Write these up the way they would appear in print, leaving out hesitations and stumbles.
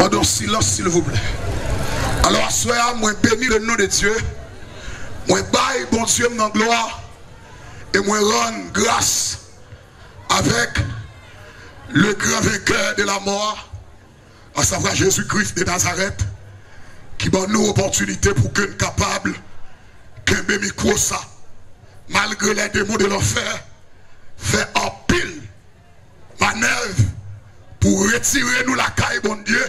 Pendant silence, s'il vous plaît. Alors, à soir, moi bénis le nom de Dieu. Moi baille, bon Dieu, dans gloire. Et moi rends grâce avec le grand vainqueur de la mort, à savoir Jésus-Christ de Nazareth, qui donne nous opportunité pour que nous capables, qu'un micro ça, malgré les démons de l'enfer, fait en pile manœuvre pour retirer nous la caille, bon Dieu.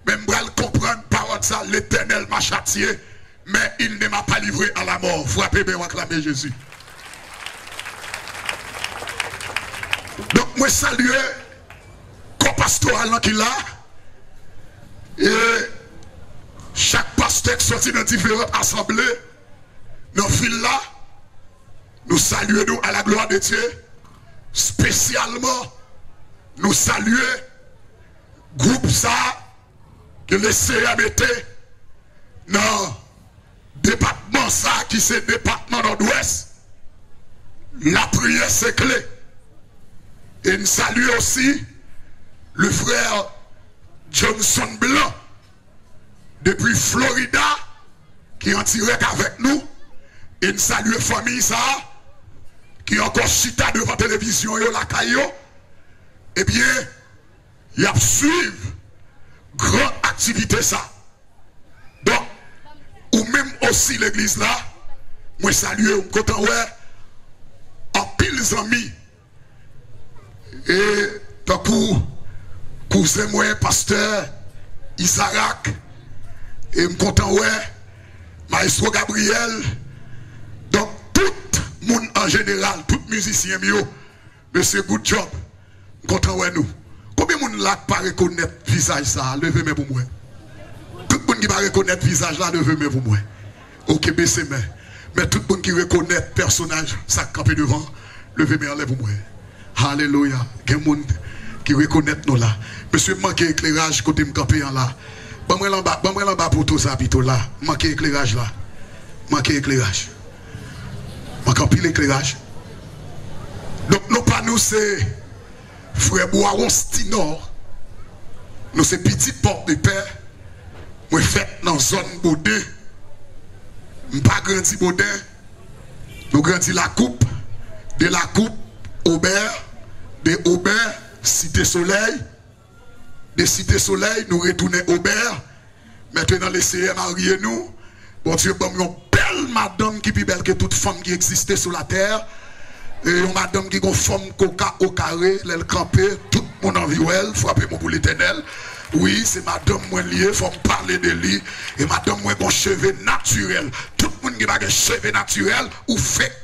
Même pour comprendre par ça, l'Éternel m'a châtié, mais il ne m'a pas livré à la mort. Frappez bien, acclamez Jésus. Donc, moi salue le pastoral qui là. Et chaque pasteur qui sortit dans différentes assemblées, dans le fil là, nous saluons à la gloire de Dieu. Spécialement, nous saluons le groupe ça que le CM était dans le département ça qui c'est le département nord-ouest. La prière c'est clé. Et nous saluons aussi le frère Johnson Blanc depuis Florida qui est en direct avec nous. Et nous saluons la famille ça qui est encore chita devant la télévision et la caillou. Eh bien, il y a suivi grande activité ça. Donc, ou même aussi l'église là, moi saluer, content ouais, en pile amis. Et tant pour cousin moi, pasteur Isaac, et me content ouais, maestro Gabriel, donc tout le monde en général, tout musicien mieux, monsieur good job, content ouais nous. Combien de monde là pas reconnaître visage ça, levez mes pour moi. Tout le monde qui va reconnaître visage là, levez mes pour moi. Ok, baissez mes. Mais tout le monde qui reconnaît personnage, ça campé devant, levez mes enlève pour moi. Alléluia. Il y a des gens qui reconnaissent nous là. Monsieur, manque éclairage côté me camper là. Bon là bas pour tout ça pito là. Manque éclairage là. Manque éclairage. Manque pile éclairage. Donc nous pas nous c'est frère Boiron Stinor. Nous c'est petit porte de père. Moi fait dans zone Baudin. Pas grandi Baudin. Nous grandi la coupe. De la coupe Aubert, de Aubert, Cité Soleil, de Cité Soleil, nous retournons Aubert. Maintenant, les CM mariés nous. Bon Dieu, bon, une belle madame qui est plus belle que toute femme qui existait sur la terre. Et une madame qui a une forme coca au carré, elle campée, tout le monde envie elle, frappez-moi pour l'Éternel. Oui, c'est madame moi liée, il faut me parler de lui. Et madame moi bon cheveux naturel. Tout le monde qui a des cheveux naturels ou fake.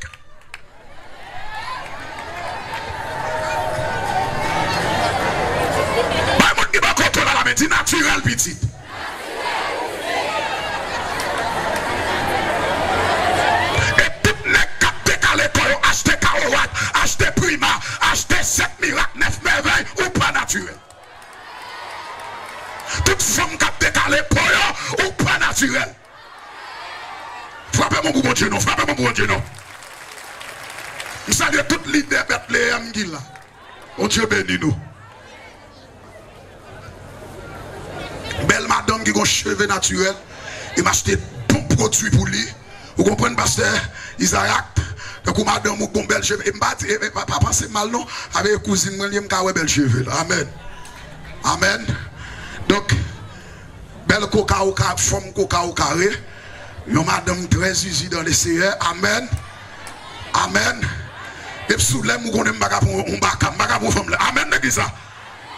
Dit naturel petit. Et tout les cap décalé pour acheter Karoat, acheter Prima, acheter 7 miracles, 9 merveilles ou pas naturel. Toute femme cap décalé pour eux ou pas naturel. Frappez mon bon Dieu non, frappez mon bon Dieu non. Vous savez toute l'idée Bethléem qui là. Oh Dieu bénis nous. Belle madame qui a un cheveu naturel, il m'a acheté bon produit pour lui. Vous comprenez, pasteur Isaac? Donc, madame, vous avez belle cheveux. Et pas penser mal, non? Avec une cousine, moi, je vais belle cheveux. Amen. Amen. Donc, belle coca au carré, forme coca au carré. Une madame très usée dans les CR. Amen. Amen. Et sous l'aime, vous connaissez un bac pour femme. Amen, l'église.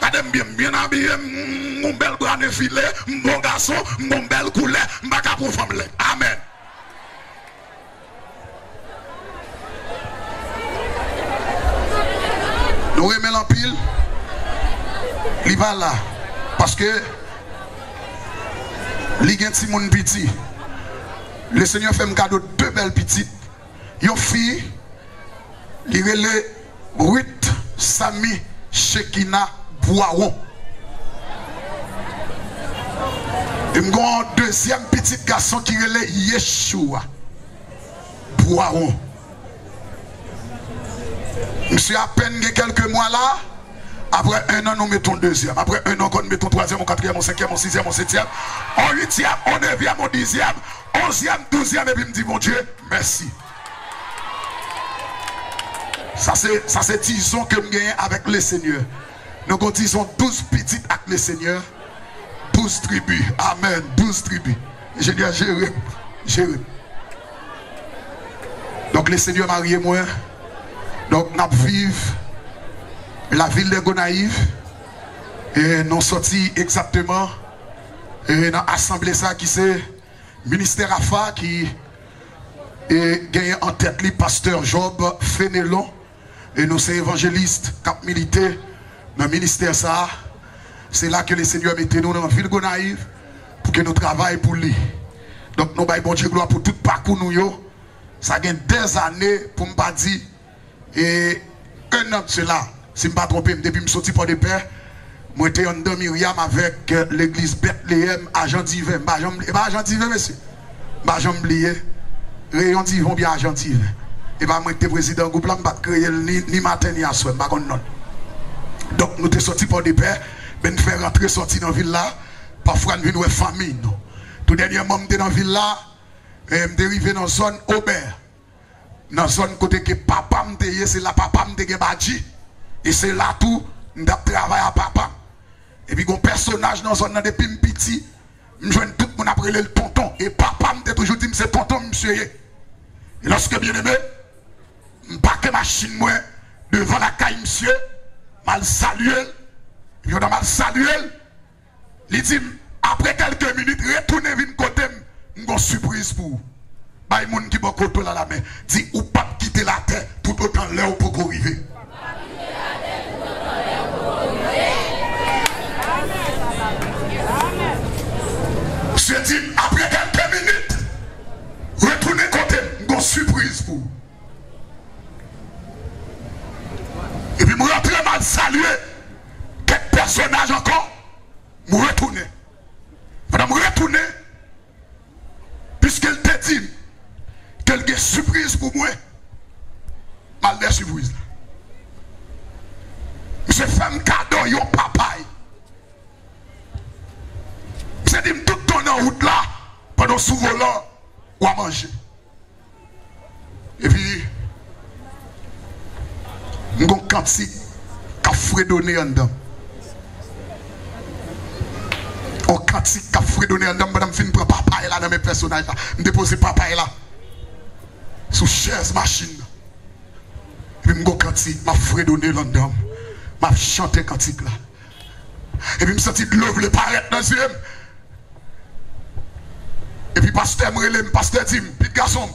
Madame bien habillé, mon bel bras filé, mon garçon, mon bel couleur, ma cap pour femme. Amen. Nous remettons en pile. Il va là. Parce que il y a un petit monde petit. Le Seigneur fait un cadeau de deux belles petites. Une fille, il relève Ruth, Sami, Shekina, Boiron. Et un deuxième petit garçon qui relève Yeshua, Boiron. Monsieur à peine quelques mois là, Après un an, nous mettons le deuxième. Après un an, nous mettons le troisième, le quatrième, le cinquième, le sixième, le septième, le huitième, le neuvième, le dixième, 11e, 12e, et puis me dit, mon Dieu, merci. Ça c'est 10 ans que je gagne avec le Seigneur. Nous disons 12 petites avec le Seigneur. 12 tribus. Amen. 12 tribus. Je dis à Jérémie. Donc le Seigneur marié moi. Donc nous vivons la ville de Gonaïve. Et nous sortis exactement. Et dans l'assemblée ça qui c'est ministère AFA qui gagne en tête le pasteur Job Fénélon. Et nous sommes évangélistes, cap militaires dans le ministère ça. C'est là que le Seigneur mettait nous dans la ville de Gonaïve pour que nous travaillions pour lui. Donc nous baillons bon Dieu gloire pour tout parcours nous. Ça gagne des années pour me pas dire. Et un an de cela, si je ne me pas trompé, depuis que je suis sorti pour des pères, moi j'étais en Myriam avec l'église Bethléem à Jean Divin. Pas Jean Divin, monsieur. Pas Jean oublié. Rayon Divin bien à Jean Divin. Et pas moi j'étais président du groupe là, je ne pas créer ni matin ni à soir. Donc nous sommes sortis pour des pères. Ben faire rentrer sortir dans la ville là, parfois nous venons famille. Tout dernièrement, je suis dans la ville là, et je suis arrivé dans la zone Aubert. Dans la zone côté que papa me dit, c'est là papa me dit badji. Et c'est là tout, je travaille à papa. Et puis, un personnage dans la zone depuis petit, je joins tout le monde après le tonton. Et papa me dit toujours, c'est tonton, monsieur. Et lorsque bien aimé, je parque machine moi devant la caille, monsieur, mal salué. Je vais mal saluer. Il dit, après quelques minutes, retournez vite côté, j'ai une surprise pour vous. Il y a des gens qui ont côté là la main. Dit, ou pas quitter la terre tout autant l'heure pour arriver. Je dis, après quelques minutes, retournez côté, j'ai une surprise pour vous. Et puis, je rentre mal saluer. Personnage encore, je retourne. Pendant que je retourne, puisqu'elle te dit qu'elle a une surprise pour moi, mal de surprise. Je fais un cadeau, yon papa. Je dis tout ton en route là, pendant sous volant, ou à manger. Et puis, je suis quantité qui fredonné en dedans. On quantité qui fredonné en dedans, madame fin prend papa là dans mes personnages là. Je dépose papa là. Sous chaise machine. Et puis je quantité m'a fredonné en dedans. M'a chanté cantique là. Et puis je me senti de l'eau le paraître dans le yeux. Et puis pasteur me pasteur dit, petit garçon,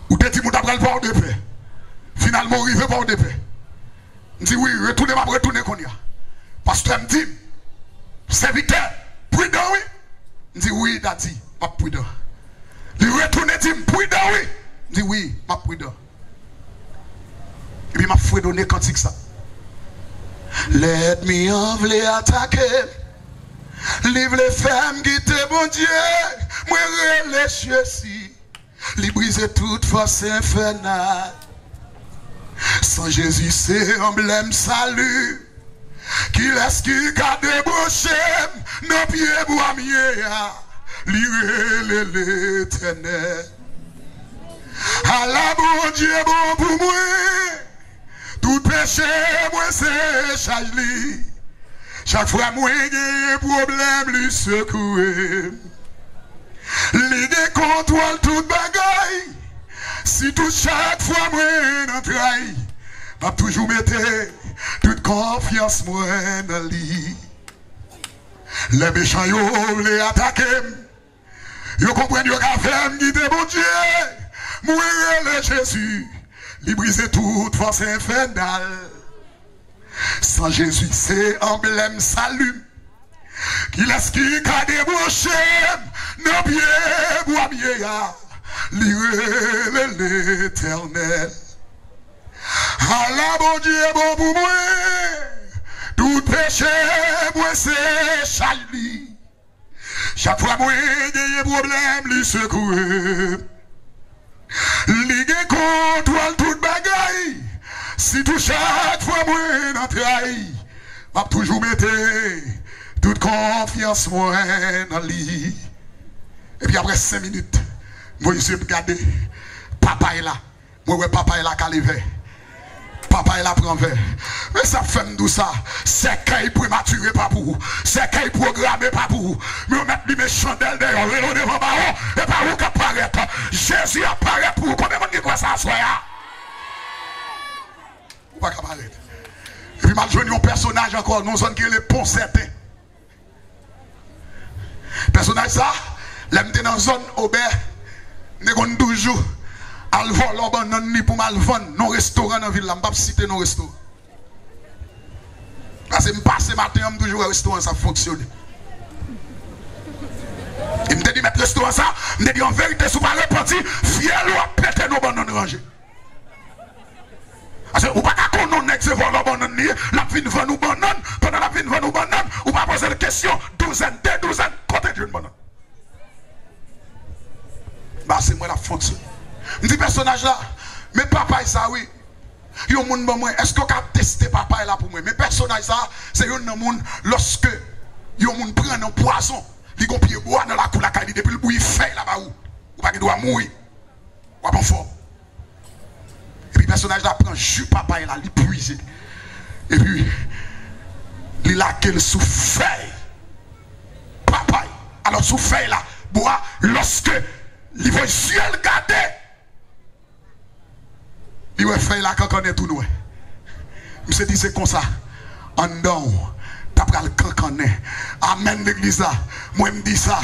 ou te dit mon d'après le voir de paix. Finalement arrivé voir de paix. Je dis oui, retournez m'a retourner qu'on y a. Pasteur me dit, serviteur, prudent oui. Je dis oui, Dati, pas prudent. Il retourne dit prudent oui. Je dis oui, pas prudent. Et puis m'a fredonné cantique ça. Let me envler attaquer. Livre les femmes qui te bon Dieu. Moi relâche si. Li briser toute force infernale. Sans Jésus c'est emblème salut. Qui laisse qui garde débauché. Nos pieds bois mieux. Lire l'éternel. À la bon Dieu bon pour moi. Tout péché, moi c'est charge li. Chaque fois moi j'ai un problème, lui secouer. Li contrôle toute bagaille. Si tout chaque fois moi n'entraille, m'a toujours mettre toute confiance moi dans lui. Les méchants yo les attaquer. Yo comprennent yo qu'a fait qui te bon Dieu. Moi le Jésus. Il brise toute force infernale. Sans Jésus, c'est emblème salut. Qui laisse qui a débouché. Nos pieds bois bien. Lire l'éternel. À la bon Dieu, bon pour moi. Tout péché, moi c'est Charlie. Chaque fois moi j'ai un problème, lui secouer. Ligue contrôle toute bagaille. Si tout chaque fois moi n'entraille, m'a toujours mettre toute confiance moi dans lui. Et puis après 5 minutes, moi je regarde, papa est là. Moi ouais papa est là qu'à lever. Papa est là prend verre. Mais ça fait tout ça. C'est qu'il prématuré pas pour vous. C'est qu'il programmé pas pour vous. Mais on met les chandelles derrière. On devant baron. Et par où qu'apparaît. Jésus apparaît pour vous. Combien de monde qui croit ça soir? Ou pas qu'apparaître. Et puis mal joué un personnage encore. Nous sommes qui est le pont certain. Personnage ça. L'aime dans la zone Aubert. Nous avons toujours. Al vol banan ni pour mal vendre non restaurant dans ville là, m'pas citer non restaurant. Parce que m'passe matin on toujours restaurant ça fonctionne. Il me dit mettre restaurant ça, me dit en vérité sous pas repentir, fiel ou a péter nos bananes rangées. Parce que ou pas qu'on non ex vol banan ni, la vinn vend nous banane, pendant la vinn vend nous banane, ou pas poser la question douzaine côté d'une banane. Bah c'est moi la fonction. Je dis personnage là, mais papa ça oui. Yo moun bon moi, est-ce qu'on a testé papa là pour moi? Mais personnage ça, c'est un moun lorsque yo moun prend un poison, il gon pied bois dans la cour la caille depuis le bouille fait là-bas ou pas qu'il doit mourir. Ou pas fort. Et puis personnage là prend jus papa là, il puise. Et puis il laquelle sous feuille. Papa. Alors sous feuille là, bois lorsque il va ciel garder. Il va faire là quand on est tout nous. Je dit c'est comme ça. En don, t'as pris le cancanet. Amen l'église là. Moi me dis ça.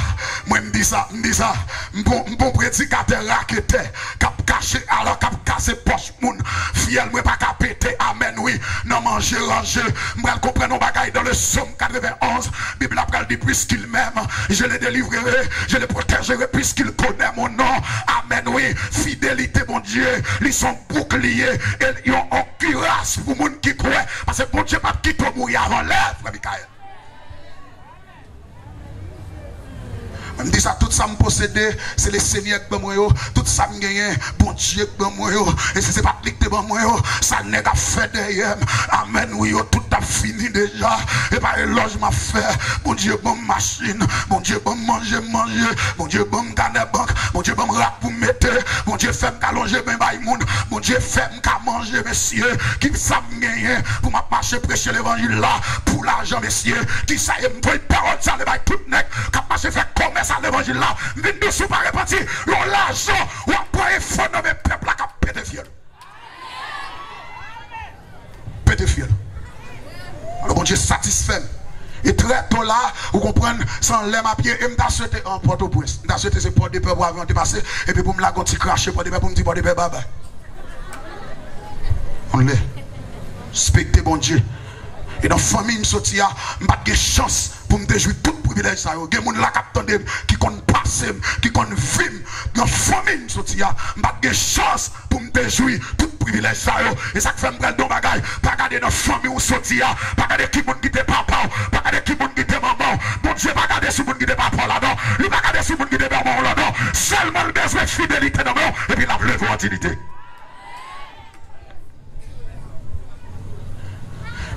Moi me dis ça. Me dis ça. M'bon prédicateur raquette. Cap caché alors cap cassé poche moun. Fiel moi pas cap péter. Amen oui. Non manger ranger. M'bral comprendre nos bagailles dans le Somme 91. Bible a pral dit puisqu'il m'aime, je le délivrerai, je le protégerai puisqu'il connaît mon nom. Amen oui. Fidélité mon Dieu. Ils sont boucliers et ils ont un cuirasse pour moun qui croit. Parce que mon Dieu pas quitter mourir avant l'heure, frère Michael. Je dis ça, tout ça me posséder, c'est le Seigneur qui moi, tout ça me gagne, bon Dieu qui moi, et si c'est pas cliquer pour moi, ça n'est qu'à faire derrière. Amen, oui, tout a fini déjà, et par éloge m'a fait, bon Dieu, bon machine, bon Dieu, bon manger, bon Dieu, bon gagner banque, bon Dieu, bon rap pour mettre, bon Dieu, fait m'allonger, ben baïmoun, bon Dieu, fait m'ka manger, messieurs, qui ça me gagne, pour m'a marcher prêcher l'évangile là, pour l'argent, messieurs, qui ça y est, m'voit parole, ça le bail tout nec, qui marcher faire commerce à l'évangile là, vine dessous par répartir, l'argent, ou après fond dans mes peuples là, qui pété fiel. Pété fiel. Alors bon Dieu satisfait. Et très tôt là, vous comprenez, sans l'aime à pied, et m'ta souhaité en Port-au-Prince. M'ta souhaité c'est Port de Paix pour avant de passer, et puis pour me la gonti cracher Port de Paix pour me dire Port de Paix, bye bye. On l'est. Respectez bon Dieu. Et dans la famille, je n'ai pas de chance pour me déjouir tout privilège. Il y a des gens qui connaissent passer, qui connaissent vivre. Dans la famille, je n'ai pas de chance pour me déjouir tout privilège. Et ça fait me don bagay. Pas regarder dans la famille où je n'ai pas regarder qui moun qui te papa, pas regarder qui moun qui te maman. Bon Dieu, pas regarder si moun qui te papa là-dedans. Il pas regarder si moun qui te maman là-dedans. Seulement le besoin de fidélité dans moi. Et puis la levé en dignité.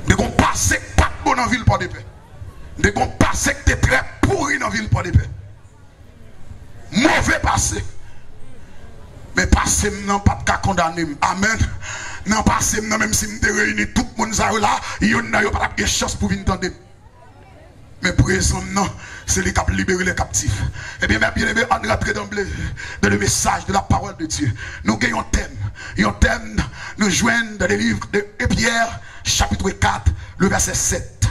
De qu'on passe pas bon en ville pour des paix. De qu'on passe que t'es très pourri dans ville pour des paix. Mauvais passé. Mais passé non pas de cas condamné. Amen. Non passé non même si me réuni tout le monde là, il y a pas de chance pour venir entendre. Mais présent non, c'est lui qui a libéré les captifs. Et bien aimé, on rentre d'emblée dans le message de la parole de Dieu. Nous gagnons un thème. Un thème nous joignent dans le livre de Pierre, chapitre 4, le verset 7.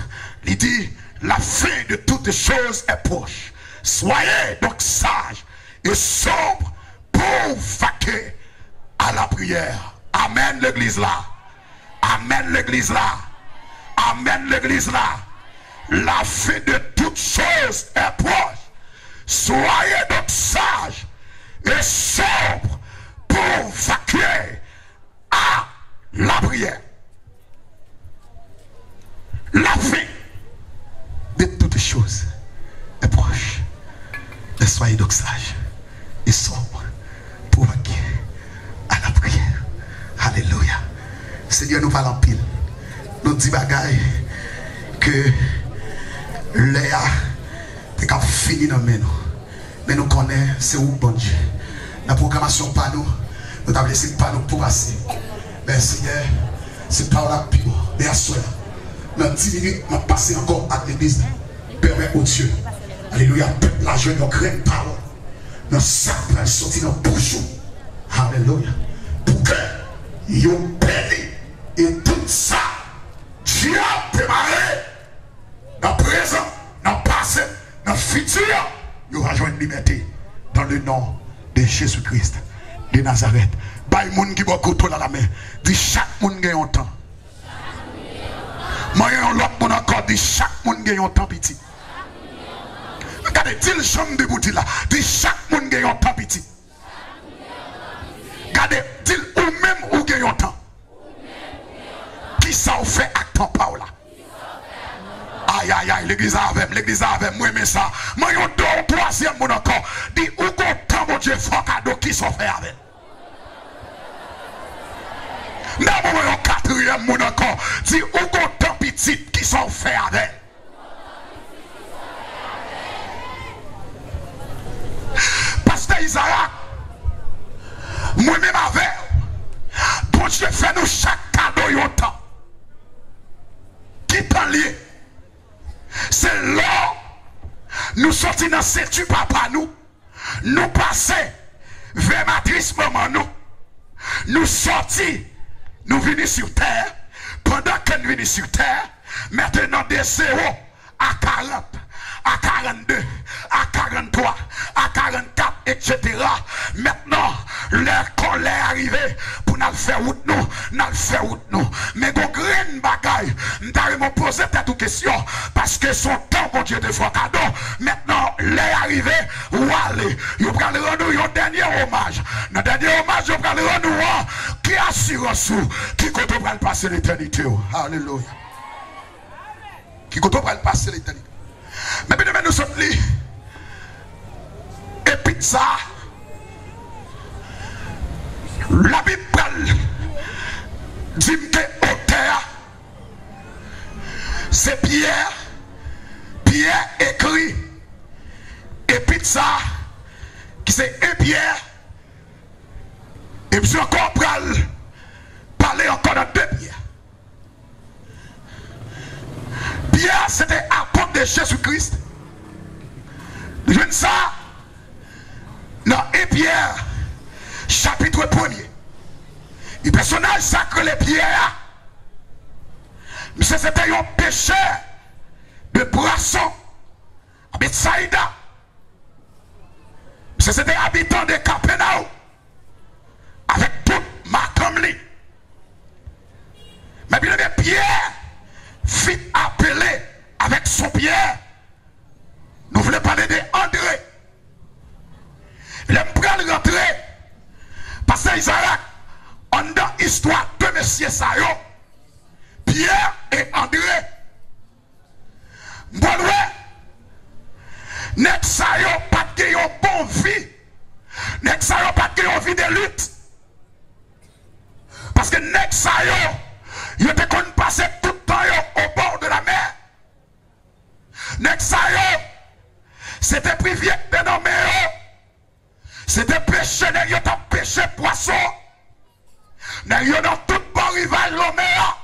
Il dit, la fin de toutes choses est proche. Soyez donc sages et sobres pour vaquer à la prière. Amen l'église là. Amen l'église là. Amen l'église là. La fin de toutes choses est proche. Soyez donc sages et sobres pour vaquer à la prière. La fin de toutes choses est proche. Mais soyez donc sages et sobres pour vaquer à la prière. Alléluia. Seigneur nous parle en pile. Nous dit bagaille que Léa est fini dans nous. Mais nous connaissons, c'est où bon Dieu. La programmation pas nous avons laissé pas nous pour passer. Mais Seigneur, c'est par la pure. Mais à soi, dans 10 minutes, je vais passer encore à l'église. Permets au Dieu. Alléluia. La joie de nos grandes paroles. Dans sa place, sortir dans le bouchon. Alléluia. Pour que vous béni et tout ça, Dieu a démarré dans le présent, dans le passé, dans le futur. Vous va joindre liberté dans le nom de Jésus-Christ de Nazareth. By moun qui va couteau dans la main. Dit chaque moun gagne un temps. Moi, l'autre moun encore dit chaque moun gagne un temps petit. Regardez, dit le chambre de bouti là. Dit chaque moun gagne un temps petit. Regardez, dit ou même ou gagne un temps. Qui ça ou fait avec ton pas là? Aïe aïe aïe, l'église avec, moi mais ça. Moi yon deux ou troisième moun encore. Dit ou content mon Dieu fort cadeau qui sont fait avec. Non, moi yon quatrième moun encore. Dit ou content petit qui sont fait avec. Pasteur Isaac, moi-même avec, bon Dieu fait nous chaque cadeau yon temps. Qui t'en lié? C'est là, nous sortis dans cette papa nous passer vers matrice maman nous sortis, nous venons sur terre, pendant que nous venons sur terre, maintenant de 0 à 40, à 42, à 43, à 44, etc. Maintenant, leur colère arrivée pour nous faire route nous, mais qu'on graine bagaille, nous avons posé cette question, parce que son temps, mon Dieu, de fois cadeau, maintenant, les arrivés, ou aller, ils vont rendre un dernier hommage. Dans le dernier hommage, ils vont rendre qui assure sous, qui compte pour passer l'éternité. Alléluia. Qui compte pour passer l'éternité. Mais bien, nous sommes là. Et puis ça, la Bible dit que auteur, c'est Pierre. Pierre écrit. Et puis ça, qui c'est un Pierre. Et puis encore parler encore dans 2 Pierre. Pierre, c'était apôtre de Jésus-Christ. Je veux ça dans 1 Pierre, chapitre 1er. Le personnage sacré les Pierre, c'était un pécheur de boisson à Bethsaïda. C'était un habitant de Capernaum avec toute ma famille. Mais bien aimé, Pierre fit appeler avec son Pierre. Nous voulons parler de André. Il aime prendre rentrer. Parce que Isaac, on dans l'histoire de messieurs Sayo, Pierre et André. Bon, Nek Sayo pas de une bonne vie. Nek Sayo pas de une vie de lutte. Parce que Nek Sayo, il était qu'on passait tout le temps au bord de la mer. Nek Sayo, c'était privé de nommer. C'était péché, il y a péché poisson. Il y a dans tout bon rivage l'homéa.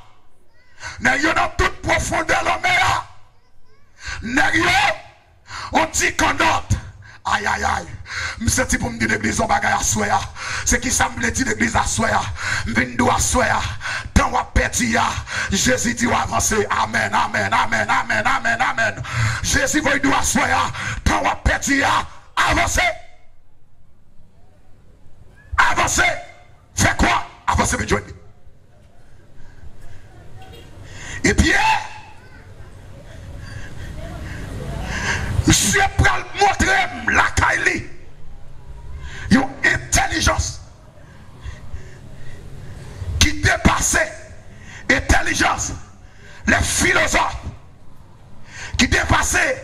Il y a dans toute profondeur l'homéa. Il y a on dit qu'on note. Aïe aïe aïe. C'est pour me dire l'église on bagaille à soya. C'est qui ça me dit l'église à soya. M'vindo à soya. Tant wa petit ya. Jésus dit avancer. Amen amen amen amen amen amen. Jésus va dire à soya. Tant wa petit ya. Avancer. Avancer. Fais quoi? Avancer avec Johnny. Et puis je vais montrer la Kaili. Une intelligence qui dépassait l'intelligence. Les philosophes qui dépassaient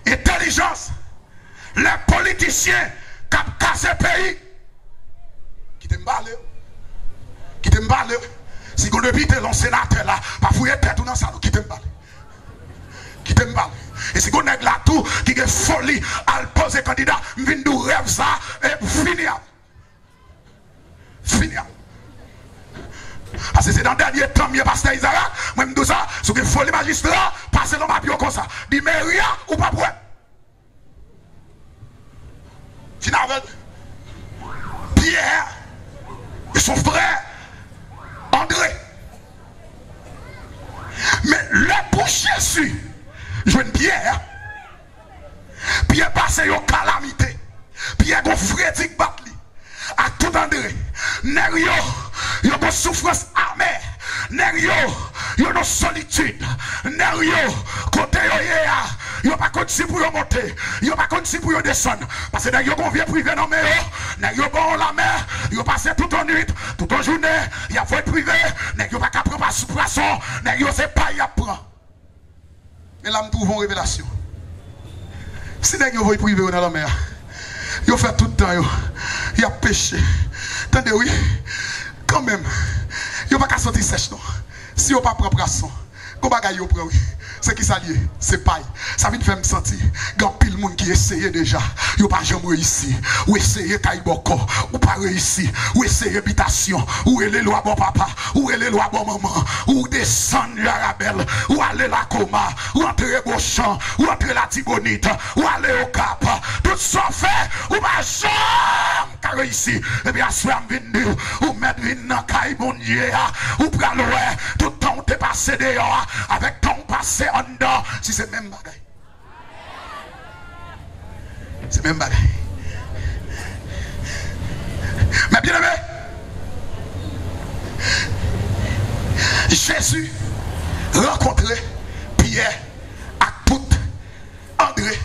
l'intelligence. Les politiciens qui ont cassé le pays. Qui te m'balé. Qui te m'balé. Si vous devez être un sénateur là, pas fouiller tête ou dans ça, qui te m'balé. Qui t'aime pas. Et si on a là tout, qui est folie, à poser candidat, vient nous rêve ça, et finir. Finir. Parce que c'est dans le dernier temps, mieux pasteur Isaac, moi je dis ça, si vous folie magistrat, passez dans ma bio comme ça. Dis mais rien ou pas pour. Finalement, Pierre et son frère André. Mais le pour Jésus, je une Pierre. Pierre passe une calamité. Pierre a Frédéric Batli. À tout André. Nerio, il y a une souffrance amère. Nerio, il y a une solitude. Nerio, côté il n'y a pas continué pour monter. Il n'y a pas continué pour descendre. Parce que Nerio, on vient privé dans mer. Nerio, bon la mer. Il a passé toute la nuit, toute la journée. Il a fait privé. Nerio, pas qu'à prendre sous poisson. Nerio, c'est pas il apprend. Mais là, nous trouvons une révélation. Si Nerio veut privé dans la mer, il fait tout le temps. Il a péché. Attendez, oui. Quand même, il n'y a pas qu'à sortir sèche. Si il n'y a pas propre poisson, comment il y a oui. C'est qui ça lié? C'est paille. Ça vient de faire me sentir. Il y a pile de monde qui essaye déjà. Il n'y a pas jamais réussi. Ou essayer Kaiboko. Ou pas réussi. Ou essayer habitation. Ou aller loin bon papa. Ou aller loin bon maman. Ou descendre la rabelle. Ou aller la coma. Ou entrer au champ. Ou entrer la Tibonite. Ou aller au cap. Tout ça fait. Ou pas jamais qu'à réussir. Et bien, soit venu. Ou mettre une dans Kaibondier. Ou prendre tout le temps où t'es passé dehors. Avec ton passé. Si c'est même bagaille. C'est même bagaille. Mais bien aimé, Jésus rencontrait Pierre à tout André.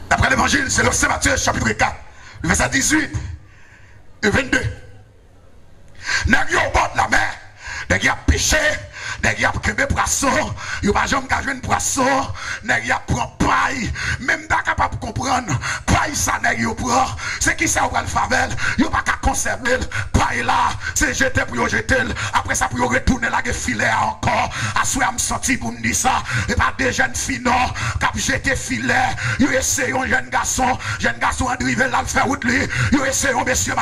D'après l'évangile, c'est le Saint Matthieu chapitre 4, verset 18 et 22. N'a-t-il au bord de la mer, n'a-t-il péché. Nèg y a kembe poisson, yo pas jamais ka joine poisson, nèg y a prend paille, même pas capable comprendre, paille ça nèg yo prend, c'est qui ça ou va le favel, yo pas ka conserver paille là, c'est jeter pour yo jeter, après ça pour yo retourner la filet encore, à souhait me senti pour me dire ça, et pas des jeunes filles non, cap jeter filet, yo essaye un jeune garçon arriver là le faire route lui, yo essaye un monsieur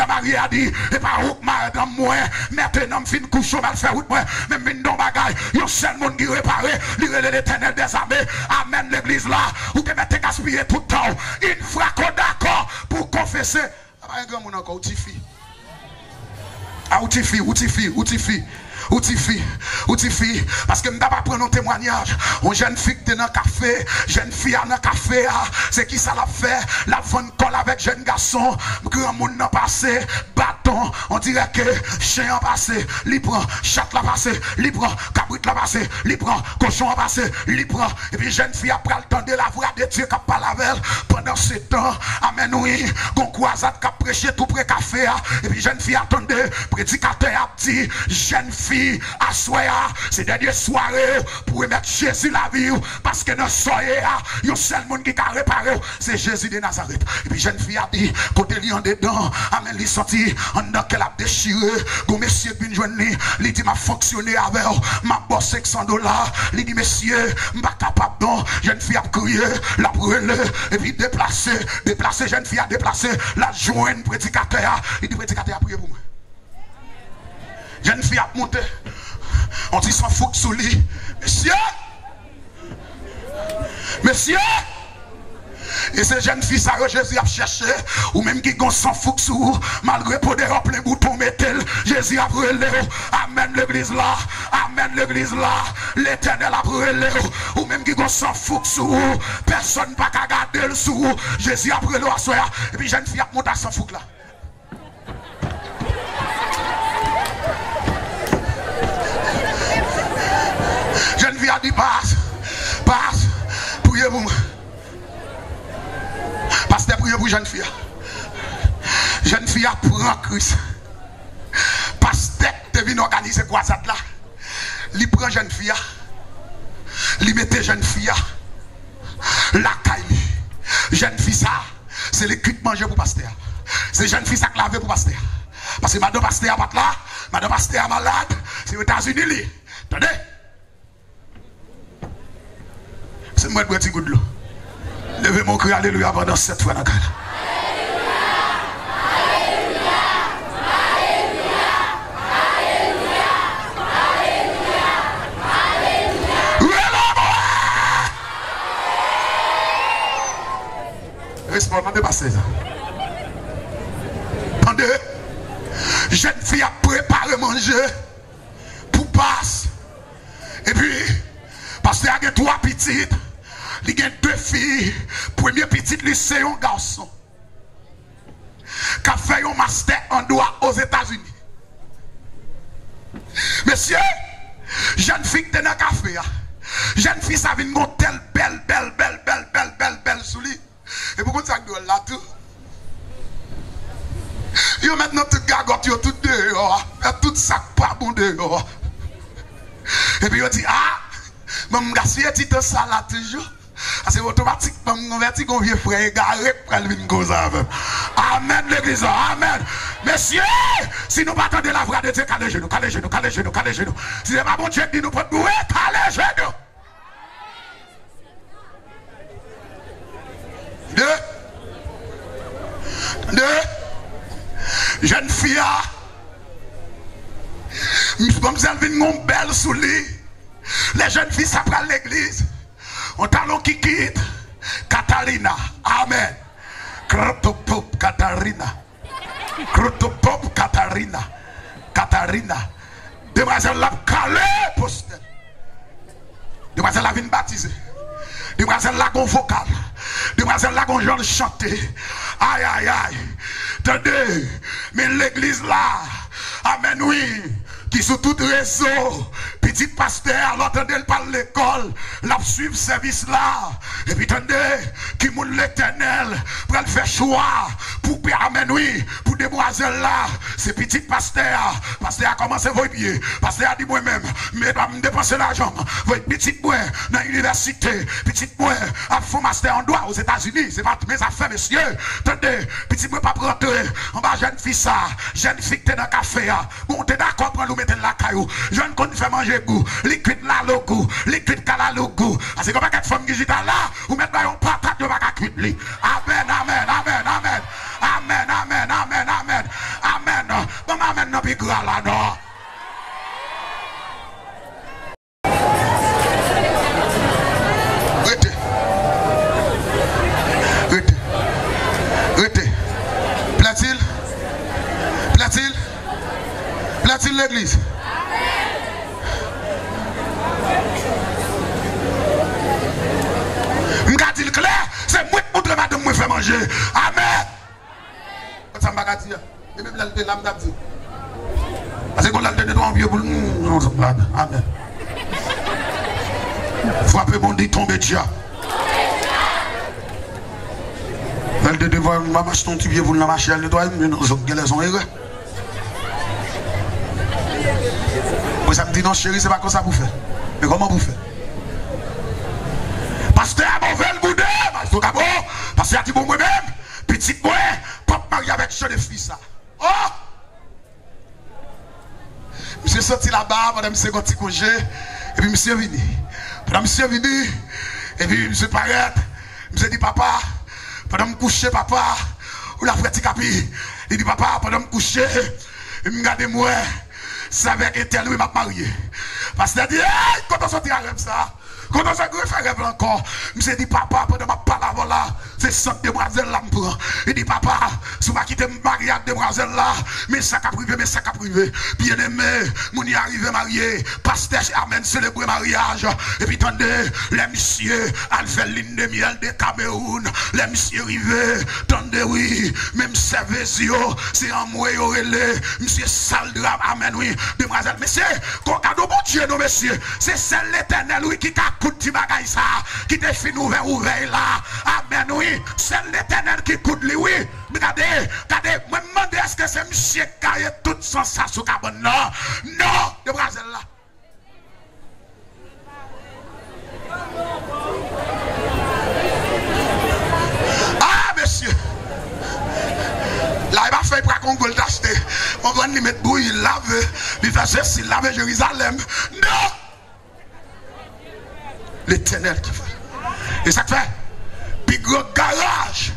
marié a dit, et pas route madame moi, maintenant me fin coucher mal faire route moi. Même une don bagaille, yon seul monde qui répare, l'irrélé l'éternel des armées, amen l'église là, ou te mettez gaspiller tout le temps, une fois qu'on d'accord pour confesser. Ah, un grand monde encore, outifie. Ah, outifie, parce que je ne vais pas prendre un témoignage. Une jeune fille qui est dans le café, jeune fille dans le café, c'est qui ça l'a fait? La vente colle avec jeune garçon, grand monde n'a passé, bâton, on dirait que chien a passé, libre, chat l'a passé, libre, cabrit l'a passé, libre, cochon a passé, libre, et puis jeune fille après le temps de la voix de Dieu qui parle avec elle pendant ce temps, amen oui, qu'on croisade qui a prêché tout près café, et puis jeune fille attendait, prédicateur a dit, jeune fille, à soir, c'est dernière soirée pour mettre Jésus la vie parce que dans soirée, il y a un seul monde qui a réparé, c'est Jésus de Nazareth. Et puis jeune fille a dit, côté lui en dedans, amen, il sorti, en dedans qu'elle a déchiré, go monsieur bin journée, il dit m'a fonctionné avec, m'a bossé $500, il dit monsieur, m'a capable non, jeune fille a crié, la brûlé, et puis déplacé, jeune fille a déplacé, la jointe prédicateur, il dit prédicateur a prié pour moi. Jeune fille a monté. On dit s'en fout sous lui. Monsieur. Et ces jeunes filles, ça Jésus a cherché. Ou même qui s'en fout sous. Malgré pour des plein bouton métal. Jésus a brûlé. Amen l'église là. Amen l'église là. L'éternel a brûlé. Ou même qui s'en fout sous. Personne n'a qu'à garder le sous. Jésus a brûlé à soi. Et puis jeune fille a monté à s'en fout là. Jeune fille a dit passe, priez pour moi. Pasteur, priez pour jeune fille. Jeune fille a pris Christ. Pasteur, tu viens organiser quoi ça là? Il prend jeune fille. Il mette jeune fille. La caille. Jeune fille ça, c'est l'équipement manger pour pasteur. C'est jeune fille ça clavé pour pasteur. Parce que madame pasteur pas là, madame pasteur malade, c'est aux États-Unis. Attendez. moi de petit goût de l'eau. Levez mon cri, alléluia, pendant 7 fois dans le cadre. Respondez pas ça. Attendez, jeune fille a préparé manger pour passe. Et puis, parce qu'il y a 3 petites, il y a 2 filles. Première petite, c'est un garçon qui a fait un master en droit aux États-Unis. Monsieur, jeune fille qui est dans le café, jeune fille, ça vient de telle belle sous lui. Et pourquoi ça gueule là tout? Yo maintenant tout gagote, yo tout dehors, tout ça pas bon dehors. Et puis yo dit, ah, je gaspille petit ça là toujours. C'est automatiquement, on va dire qu'on vient frère égaré pour le venir cause avec. Amen l'église, amen. Messieurs, si nous pas attendre la voix de Dieu, calez genoux. Si c'est pas bon Dieu qui nous peut nous calez genoux. Deux jeune fille, comme ça, elle vient belle sous lit. Les jeunes filles s'apprennent l'église. On talon qui quitte. Catalina. Amen. Krotopop Katarina. Krotopop Katarina. Katarina. Demoiselle l'a calé postel. Demoiselle l'a vient baptiser. Demoiselle l'a gon vocal. Demoiselle l'a gon genre chanter. Aïe aïe aïe. Attendez. Mais l'église là. Amen oui. Qui sous tout réseau, petit pasteur, l'entendez le parle l'école, la suivre service là, et puis attendez, qui moun l'éternel, pour le faire choix, pour amen oui, pour demoiselle là, c'est petit pasteur a commencé à vos pieds, pasteur a dit moi-même, mais pas me dépenser l'argent, votre petit moi dans l'université, petit moi a fait master en droit aux États-Unis, c'est pas mes affaires, messieurs, attendez, petit moi pas rentrer, on va jeune fille ça, jeune fille qui est dans le café, bon, t'es d'accord pour nous mettre la caillou, je ne connais pas manger goût, liquide là le goût, liquide là le goût. C'est comme une femme qui est là, ou mettre un patate de vaca cuite. Amen, amen, amen, amen, amen, amen, amen, amen, amen. Bon, amen, non, puis gras là, non. Rete. Plaît-il? Plaît-il l'église? M'gadi clair, c'est moi qui montre madame moi fait manger. Amen. Ça m'a gadi. Et même là le lame d'abdi. Parce que quand là le doigt en vieux pour amen. Frappez mon dit tomber déjà. Elle de devoir maman ton petit vieux pour la marcher elle nettoie mais non les ont erreur. Moi ça me dit non chérie c'est pas comme ça pour faire. Mais comment vous faites? Pasteur a mauvais le goût d'eux, pasteur a dit bon moi-même, petit moi, pop marié avec jeune fille ça. Oh! Monsieur sorti là-bas pendant monsieur petit congé, et puis monsieur venu. Pendant monsieur venu, et puis monsieur paraît, monsieur dit papa, pendant me coucher papa, ou la frère Capi, il dit papa, pendant me coucher, il me regarde moi, c'est avec Éternel, il m'a marié. Pasteur dit, hey, quand on sortit à rêve ça, quand on s'est fait encore, je me dit papa, pendant ma parole là, c'est ça demoiselle là me prend. Il dit papa, si vous quittez marié avec demoiselle là, mais ça qu'a privé, bien aimé, mon y arrivé marié, pasteur, amen, célébrer mariage. Et puis attendez, les messieurs, elle fait l'île de miel de Cameroun, les messieurs arrivés, attendez oui, même Servezio, c'est en moi les monsieur Saldra, amen oui, demoiselle, messieurs, quand cadeau bon Dieu, non messieurs, c'est celle l'éternel oui qui t'a coûté bagaille ça, qui te fait ouvert là, amen oui. C'est l'éternel qui coûte lui, oui. Regardez, moi me demande est-ce que c'est monsieur qui a tout son ça sous cabane? Non, de Brésil là. Ah, monsieur. Là, il va faire pour qu'on goûte d'acheter. On va lui mettre bouille, il lave, il fait ceci, il lave Jérusalem. Non! L'éternel qui fait. Et ça fait, puis gros garage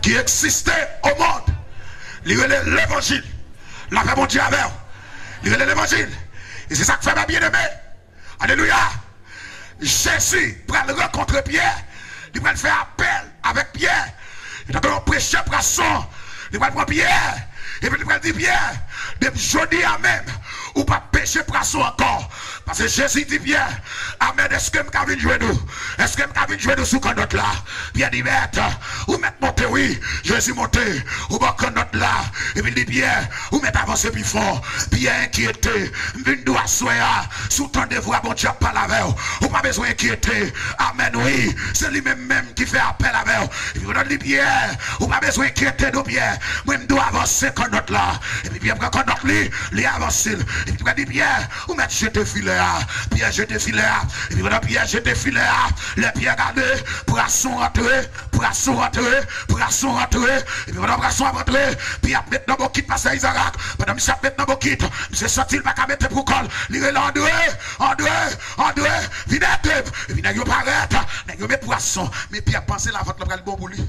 qui existait au monde, l'évangile, la paix mon Dieu avec, l'évangile. Et c'est ça que fait ma bien-aimé. Alléluia. Jésus pour le rencontrer Pierre, il va faire appel avec Pierre. Il va prêcher poisson, il va prendre Pierre. Et puis il va dire Pierre, de jeudi à même, ou pas pécher poisson encore. Parce que Jésus dit Pierre, Amen, est-ce que je vais jouer nous? Est-ce que je vais jouer nous sous connote là? Pierre dit, ou mettre monter, oui, Jésus monter, ou pas connote là. Et puis il dit Pierre, ou mettre avancer plus fort. Pierre inquiété, une doigt soya, sous ton devoir, bon Dieu, pas la veille. Ou pas besoin d'inquiéter. Amen, oui, c'est lui-même qui fait appel à veille. Et puis on dit Pierre, ou pas besoin d'inquiéter nous, Pierre. Moi, je dois avancer connote là. Et puis Pierre prend connote lui avance. Et puis tu vas dire Pierre, ou mettre jeter filet. Pierre jeter filet. Et puis Pierre jeter filet. Les pierres gardés, poisson rentré, poisson rentré, poisson rentré. Et puis poisson rentré. Puis après dans mon kit passe à Isaac. Pendant que je mettre dans mon kit, je sorti le bac à mettre pour col. Il est là en deux, venez à deux. Et puis il paraît, il met poisson. Mais Pierre pensez la vente le bon pour lui.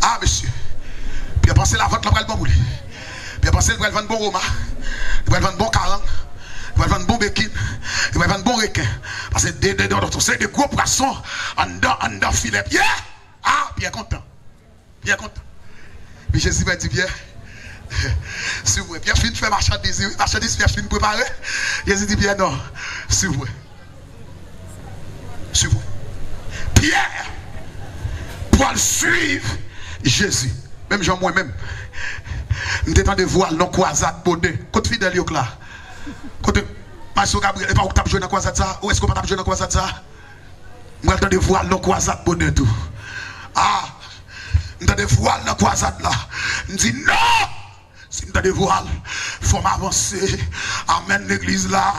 Ah monsieur. Pierre pensez la vente le bon pour lui. Pierre pensez le vendre bon Roma. Il va vendre bon 40. Il va vendre bon béquin. Il va vendre bon requin. Parce que c'est des gros poissons en dedans filet. Pierre! Ah, Pierre content. Pierre content. Puis Jésus va dire Pierre. Si vous Pierre fin fait marchandise, Pierre fin préparer. Jésus dit Pierre non. Si vous. Si vous. Pierre pour suivre Jésus. Même Jean moi-même. Nous étions de voile non croisade bonnet. Côté fidèle yo là. Côté Maître Gabriel, et pas où tu as joué dans croisade ça? Où est-ce que tu as joué dans croisade ça? Nous étions de voile non croisade bonnet tout. Ah, nous étions de voile non croisade là. Nous dit non. Si nous avons des voiles, il faut m'avancer. Amen l'église là.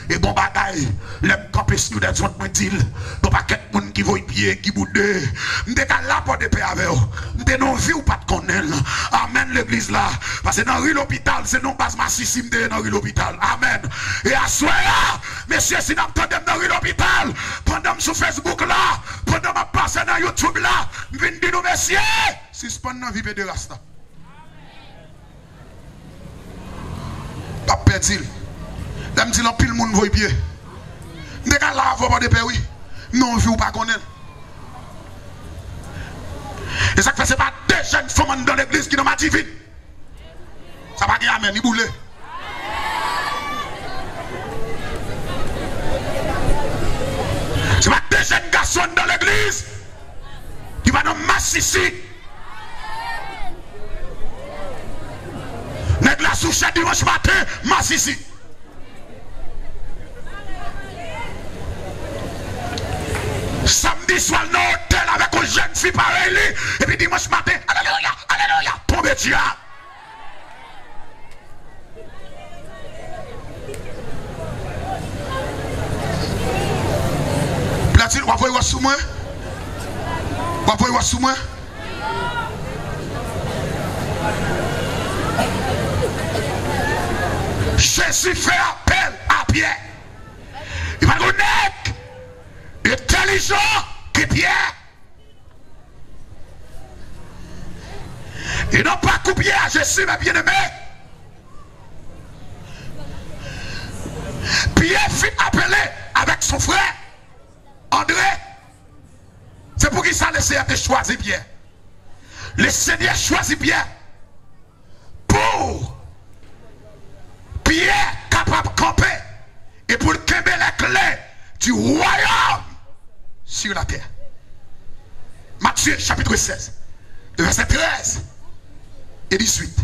Et bon bagaille, les campus nous des autres m'ont-ils. Bon paquet de monde qui voit pied, qui boude. Nous sommes là pour des paix avec eux. Nous sommes non vie ou pas de connaître. Amen l'église là. Parce que dans rue l'hôpital, c'est non pas massissime dans rue l'hôpital. Amen. Et à soi là, messieurs, si nous entendons dans rue l'hôpital, pendant sur Facebook là, pendant ma passe dans YouTube là, nous venons dire nous messieurs, suspendez dans la vie de Rasta. Pas perdre. Là, je dis, pile le monde voit pied. Dès qu'on l'a avant de paix, oui. Non, je ne pas connaître. Et ça fait, ce n'est pas deux jeunes femmes dans l'église qui n'ont pas divine. Ça va dire amen, il boule. Ce n'est pas deux jeunes garçons dans l'église qui vont dans masse ici. Nèg la souche dimanche matin, masse ici. Samedi soir, dans l'hôtel avec une jeune fille pareille. Et puis dimanche matin, alléluia, alléluia, tombe Dieu. Platine, vous voyez sous moi? Vous voyez sous moi? Jésus fait appel à Pierre. Il va connaître intelligent que Pierre. Ils n'ont pas coupé à Jésus, mes bien-aimés. Pierre fut appelé avec son frère André. C'est pour qui ça le Seigneur a choisi Pierre. Le Seigneur choisit Pierre pour Pierre capable de camper et pour camper les clés du royaume sur la terre. Matthieu chapitre 16, verset 13 et 18.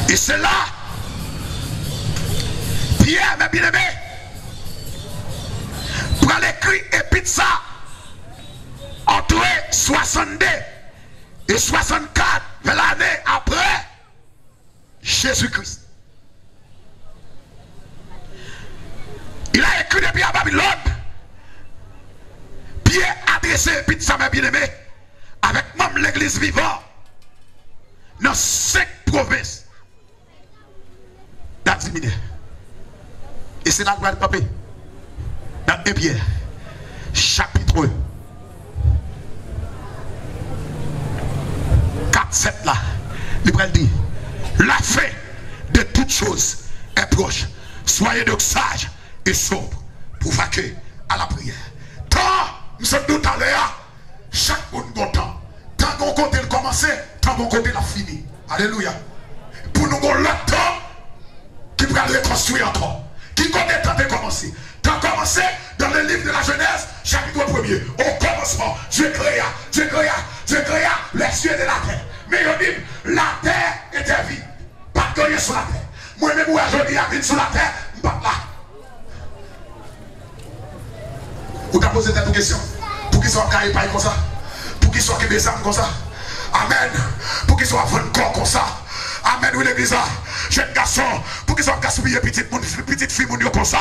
Et c'est là, Pierre, mes bien-aimés, pour aller écrire et pizza entre 62 et 64 l'année après Jésus-Christ. Il a écrit depuis à Babylone. Pierre a adressé pizza, mes bien-aimés, avec même l'église vivante dans 5 provinces. terminé. Et c'est là que va camper. Dans 1 Pierre, chapitre 4-7 là, il va dire, la fin de toutes choses est proche. Soyez donc sages et sobres pour vaquer à la prière. Tant, nous sommes tout à l'heure, chaque monde content. Tant qu'on côté le commencer, tant qu'on côté la fini. Alléluia. Pour nous, on le temps qui va reconstruire encore. Qui côté temps de commencer. Tant commencé dans le livre de la Genèse, chapitre 1er. Au commencement, Dieu créa les cieux et la terre. Mais il dit, la terre était vide. Pas de rien sur la terre. Moi-même, aujourd'hui, je suis sur la terre, je ne suis pas là. Vous t'avez posé cette question. Pour qu'ils soient carrés comme ça. Pour qu'ils soient des âmes comme ça. Amen. Pour qu'ils soient vendus corps comme ça. Amen. Oui, l'église. Jeune garçon. Pour qu'ils soient gaspillés petite fille comme ça.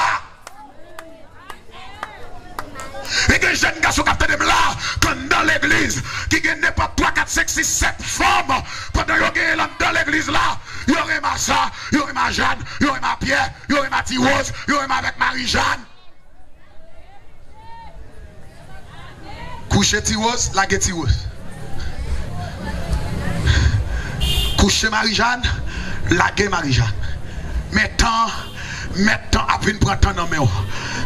Et que jeune garçon qui a là, quand dans l'église, qui gagne pas 3, 4, 5, 6, 7 femmes, pendant qu'il y a dans l'église là, il y aurait ma ça, il y aurait ma Jeanne, il y aurait ma Pierre, il y aurait ma Tirose, il y aurait ma avec Marie-Jeanne. Coucher Tirose, la Tirose. Coucher Marie-Jeanne, la Marie-Jeanne. Maintenant, après une prendre temps dans mes mains.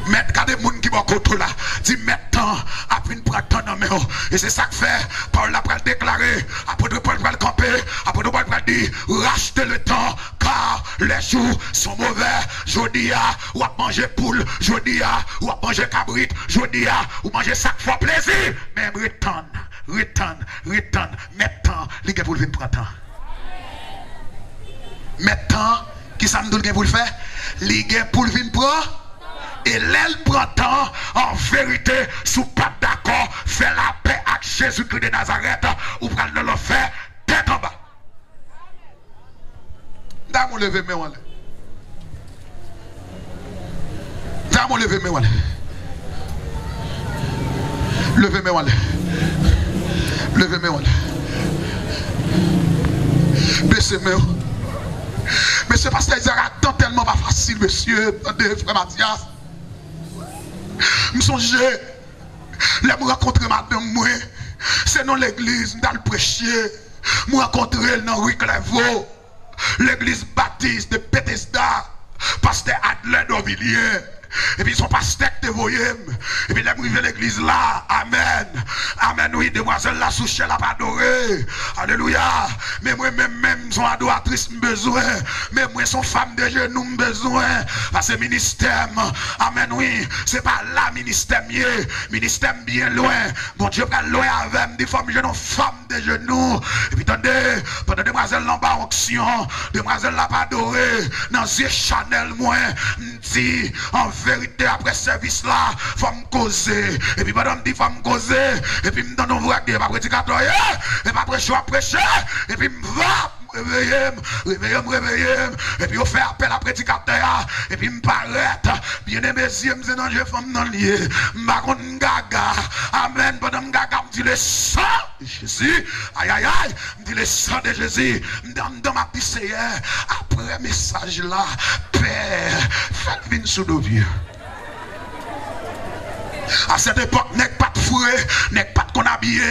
Mettre quand des gens qui vont contre là, dit maintenant, après une prendre temps dans mes mains. Et c'est ça que fait, Paul l'a déclaré, après de Paul va le camper, après de Paul va dire, rachetez le temps, car les jours sont mauvais. Jodi a, ou à manger poule, jodi a, ou à manger cabrit, jodi a, ou manger sac fois plaisir. Même retourne. Maintenant, les gars, vous le prendre temps. Maintenant, qui ça me dit pour le faire? Les gars pour le venir prendre. Et l'aile prend temps, en vérité, sous pas d'accord, fait la paix avec Jésus-Christ de Nazareth, ou prenez le faire tête en bas. Dame, lever mes mains. Dame, lever mes mains. Levez mes mains. Levez mes mains. Baissez mes mains. Monsieur Pasteur Isaac, tellement pas facile, monsieur, frère Mathias. Je me songe, je rencontre madame, moi, c'est dans l'église, dans le prêcher. Je rencontre dans Rue Clairvaux, l'église baptiste de Bethesda, pasteur Adler d'Auvilliers. Et puis son pasteur te voyait. Et puis il est arrivé à l'église là. Amen. Amen. Oui, demoiselle la souche la pas adoré. Alléluia. Mais moi même son adoratrice besoin. Mais moi son femme de genoux besoin. Parce que ministère. Amen. Oui. C'est pas là ministère mieux. Ministère bien loin. Bon Dieu pas loin avec des femmes jeunes femmes de genoux. Et puis attendez. Pendant demoiselle n'a pas onction. Demoiselle l'a pas adoré. Dans ce Chanel moi. Dit en vérité après service là faut me causer et puis madame dit faut me causer et puis me donne un vrai pas prédicateur et pas prêcher et puis me va réveiller et puis on fait appel à prédicateur et puis me paraître bien aimé yeux me dans je femme dans lié m'a kon gaga amen madame gaga me dit le sang de Jésus aïe me dit le sang de Jésus dans ma piscine après message là Père faites venir sous nos vieux. À cette époque, n'est pas de fouet, n'est pas de qu'on habillé,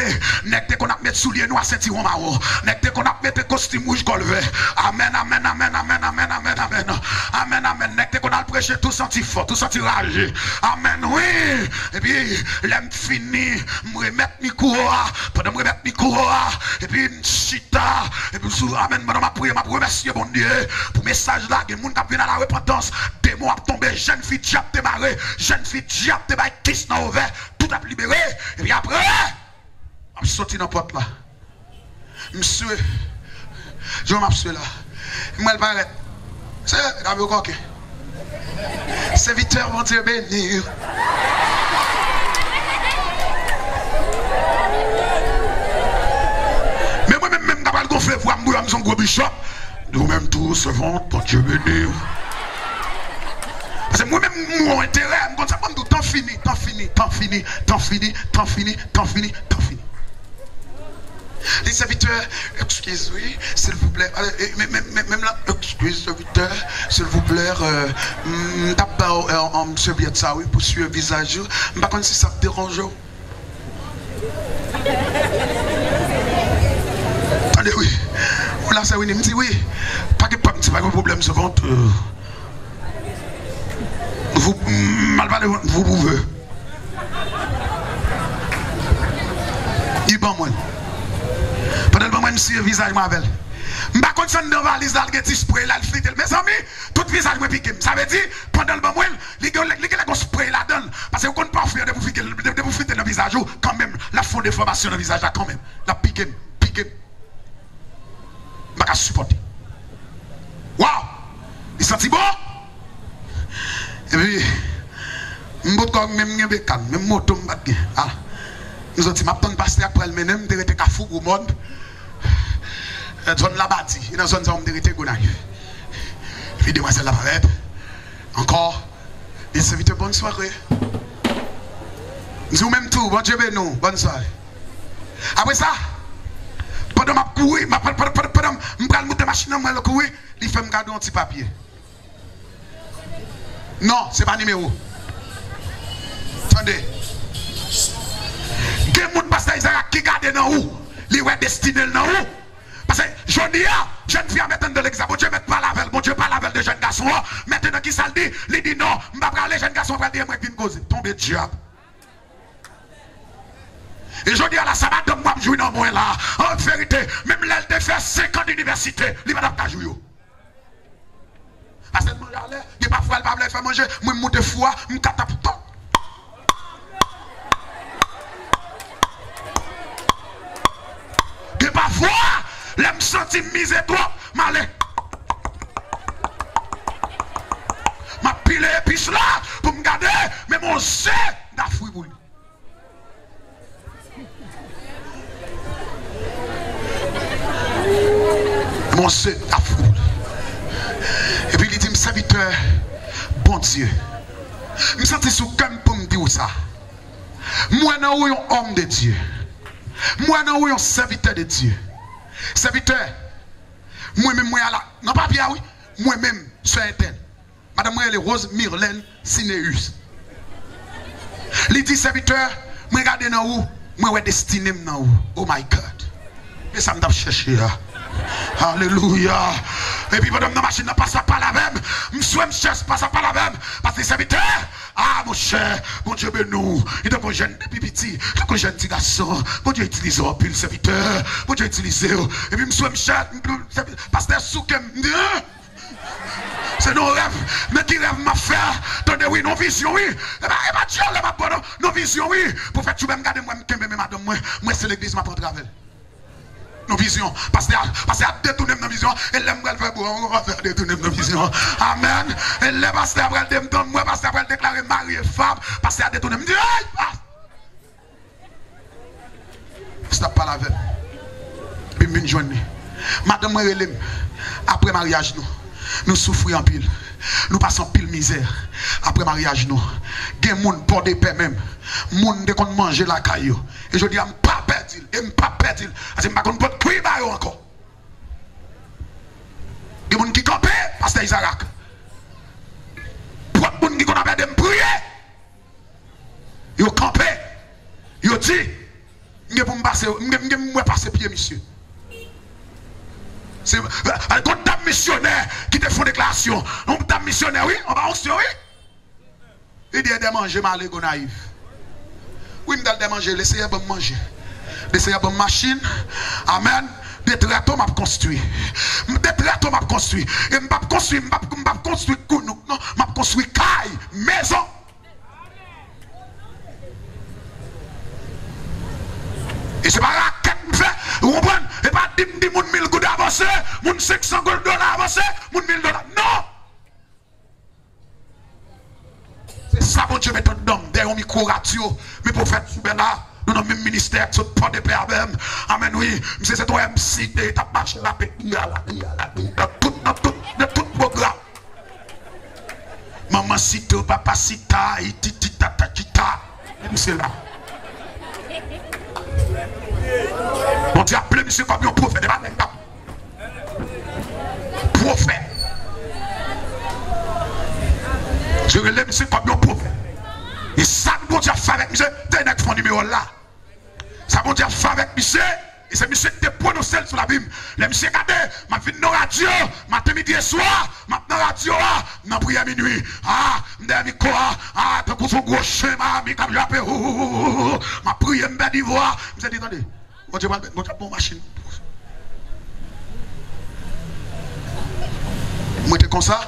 n'est pas qu'on a mis souliers noirs, ceinture marron, n'est pas qu'on a mis costume rouge colvé. Amen, amen, amen, amen, amen, amen, amen, amen, amen, n'est pas qu'on a prêché tout senti fort, tout senti ragé. Amen, oui. Et puis, l'aime fini, me remettre micro, pendant me remettre micro, et puis, chita, et puis, amen, madame, ma prière, ma remercier, bon Dieu, pour message là, il y a des gens qui viennent à la repentance, démon a tombé, jeune fille diable démarré, jeune fille diable démarré, kiss n'a ouvert, tout a libéré, et puis après, je suis sorti dans la porte là. Monsieur, je m'absous là. Moi, elle paraît. C'est la vie coquet. Serviteur, mon Dieu béni. Mais moi-même, je vais gonfler pour moi, je suis un gros bishop. Nous-mêmes tous servons, pour Dieu béni. Parce que moi-même, mon intérêt, je ça tout temps fini. Les serviteurs, excusez-moi, s'il vous plaît. Même là, excusez serviteur, s'il vous plaît. D'abord, monsieur Bietsa, oui, pour suivre le visage. Je ne sais pas si ça te dérange. Attendez, oui. Là, ça, oui, il me dit, oui. Pas de problème, ce ventre. Vous, malvalé, vous pouvez. Il bon, moi. Pendant le moment, je suis visage m'appelle. Je ne sais pas si dans la valise, il y a un spray là, il mes amis, tout visage me pique. Ça veut dire, pendant le moment, il y a un spray là-dedans. Parce que vous ne pouvez pas faire de vous fitter dans le visage, quand même, la fond de formation dans le visage, quand même. La pique. Je ne peux pas supporter. Waouh! Il senti bon? Et puis, je ne peux pas même moto, ah. Nous avons dit, je ne pasteur après le menem, je vais fou au monde. Zone la bâtie, il y a une zone où je vais gonaïf. Et puis, demoiselle la palette. Encore, les serviteurs, bonne soirée. Nous même tout, bon Dieu, nous, bonne soirée. Après ça, pendant ma courir, pendant je prends la machine, je courir, il fait me garder un petit papier. Non, ce n'est pas numéro. Attendez. Quel monde pasteur Isaac qui garde dans où? Il est destiné dans où? Parce que je dis, jeune fille à mettre dans l'examen, bon Dieu, mettre pas la velle, bon Dieu, pas la velle de jeune garçon. Maintenant, qui ça le dit? Il dit non, je ne vais pas aller jeune garçon, je vais dire, moi, qui cause. Tombez diable. Et je dis à la sabbat, moi, je joue dans moi là. En vérité, même l'aile de faire 5 ans d'université, il va pas jouer. Parce que je ne vais pas faire manger, je vais monter foie, je vais taper tout. Et parfois, je me sens misé trop, malé. Je pile épice là pour me garder, mais mon C n'a fouille pour lui. Mon C n'a fouille. Et puis il dit, serviteur, bon Dieu, je me sens sous comme pour me dire ça. Moi, je suis un homme de Dieu. Moi, je suis un serviteur de Dieu. Serviteur, moi-même, moi, là, non pas bien, oui, moi-même, sur Internet. Madame, moi, elle est Rose Myrlène Sinéus. Il dit, serviteur, moi, regardez dans où, moi, je destiné dans où. Oh my God. Et ça me cherché là. Alléluia. Et puis, pendant que la machine ne passe pas la même, je cherche pas la même. Parce que les serviteurs, ah mon cher, mon Dieu bénou, il doit qu'on jeune depuis petit, il doit qu'on jeune petit garçon, mon Dieu utilise un peu le serviteur, mon Dieu utilise. Et puis, je cherche, pasteur Soukem, c'est nos rêves, mais qui rêve m'a fait, attendez, oui, nos visions, oui. Et bien, Dieu, nos visions, oui. Pour faire tout même garder moi, madame, moi, c'est l'église, ma porte-gravel. Nos visions, parce qu'elle a détourné nos visions, et l'aime faire bon, on va faire détourner nos visions. Amen. Et là, parce qu'elle a détourné, moi, parce qu'elle a déclaré mari et femme, parce qu'elle a détourné, me dit, c'est pas la veille. Puis, une journée, madame, moi, après mariage, nous souffrons en pile. Nous passons pile misère. Après mariage, nous. Il y a des gens pour des paix même. Les gens qui manger la caillou. Et je dis, je ne pas perdre. Je ne pas perdre. Parce que je ne peux pas cuire encore. Il y a des gens qui campent, pasteur Isaac. Pour les gens qui ont de me prier. Ils ont campé. Ils ont dit, je vais passer pied, monsieur. C'est un dame missionnaire qui te font déclaration. On dame missionnaire, oui, on va onction, oui. Il dit de manger, malé, go naïf. Oui, je vais manger, laissez-moi bon manger. Laissez-moi bonne machine. Amen. Des tracteurs m'a construit. Des tracteurs m'a construit. Et m'a construit, m'a construit non, m'a construit caille, maison. Et c'est pas raquette me fait, vous comprenez? Et pas 10 000 gouttes avancées, 500 dollars avancés, 1 000 $. Non! C'est ça, mon Dieu, méthode d'homme, derrière un micro radio, mes prophètes, là, nous avons le même ministère, tout pas de père même. Amen, oui, c'est toi MC, t'as marché la paix, dans tout programme. Maman cito, papa cita, ititi, tata, tita, c'est là. Bon Dieu, appelez monsieur comme un prophète. Prophète. Je relève monsieur comme un prophèt. Et ça, bon Dieu a fait avec monsieur, t'es un fond numéro là. Ça, bon Dieu a fait avec monsieur. Et c'est monsieur qui te prononcé sur la Bible. Les monsieur regardez, ma vie dans la radio, matin, midi et soir, maintenant la radio, dans prière minuit. Ah, m'dé quoi, ah, t'as pour son gros schéma, mi comme j'appelle, ma prière m'bé d'ivoire. M'se dit, attendez, bon Dieu, bon machine. Moi, t'es comme ça?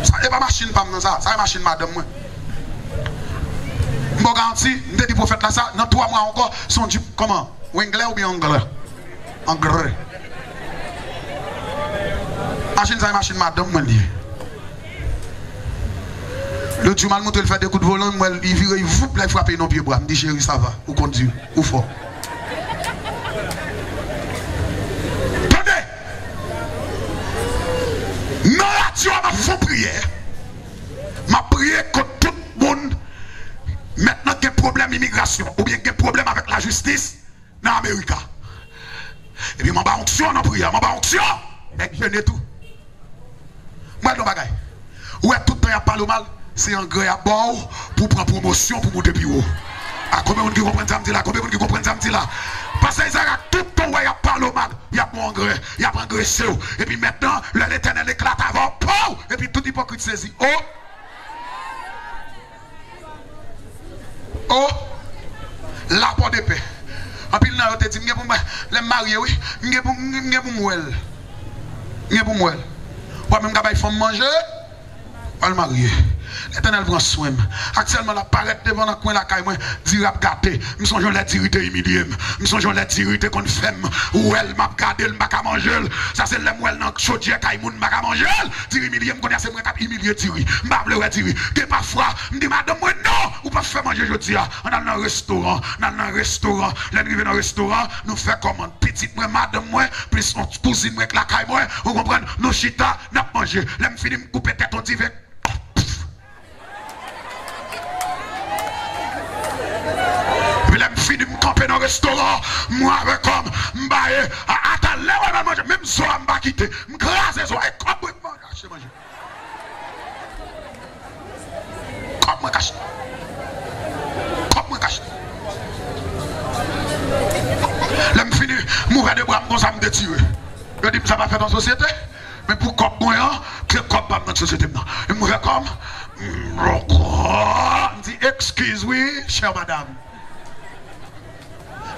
Ça n'est pas machine, pas ça, ça est machine, madame, moi. Je vous garantis, je dis prophète là, ça, dans 3 mois encore, son du comment? Anglais ou bien anglais? Anglais. Machine, ça est machine, madame, moi, dit. Le Dieu m'a montré le fait des coups de volant, il vire, il vous plaît, frapper nos pieds bois. Je dis, chérie, ça va, ou conduit, ou fort. Attendez! Non, là, tu vas faire prière. Ma prière contre tout le monde. Maintenant, il y a un problème d'immigration, ou bien il y a un problème avec la justice dans l'Amérique. Et puis, je vais onction dans la prière, je vais onction, et je n'ai tout. Moi, je ne sais pas. Ouais, tout le temps, il y a pas le mal, c'est un gré à bord pour prendre promotion pour monter plus haut. À combien de gens qui comprennent ça, là? Combien de gens qui comprennent ça, là? Parce que tout le temps, il y a pas le mal, il y a mon engrais, il y a un engraissé. Et puis maintenant, l'éternel éclate avant, et puis tout hypocrite saisit. Oh! Oh, la porte de paix. En plus, là, je te dis, les mariés, oui, je pour moi. Je pour moi. Moi, même quand il faut manger, je vais marier. L'éternel prend soin. Actuellement, la paraît devant le coin de la caille, dire à gâter. Je songe la tirité humiliée. Je songe la tirité qu'on fait. Ou elle m'a gardé, le m'a manger. Ça, c'est le moelle dans le chaudier, caille, moun m'a manger. Tir humilié, je connais c'est moi qui humilié tiré. Je m'appelle tiré. Que parfois, je dis, madame, moi, non, ou pas faire manger, je dis, on a un restaurant. Dans un restaurant, l'arrivée dans un restaurant, nous faisons commande. Petite, moi, madame, moi, plus on cousine, moi, la caille, moi, vous comprenez, nos chita, n'a pas mangé. Là, je finis de couper tête, on dit, je finis de me camper dans le restaurant, moi avec comme, m'baye, attends, là, on va manger, même si on va quitter, m'craser, et comme moi, je manger. Comme moi, cache. Comme moi, cache. Là, je finis, mourir de bras, comme ça, me détire. Je dis, ça va faire dans la société, mais pour comme moi, que comme dans la société, je mourir comme, je dis, excuse, oui, chère madame.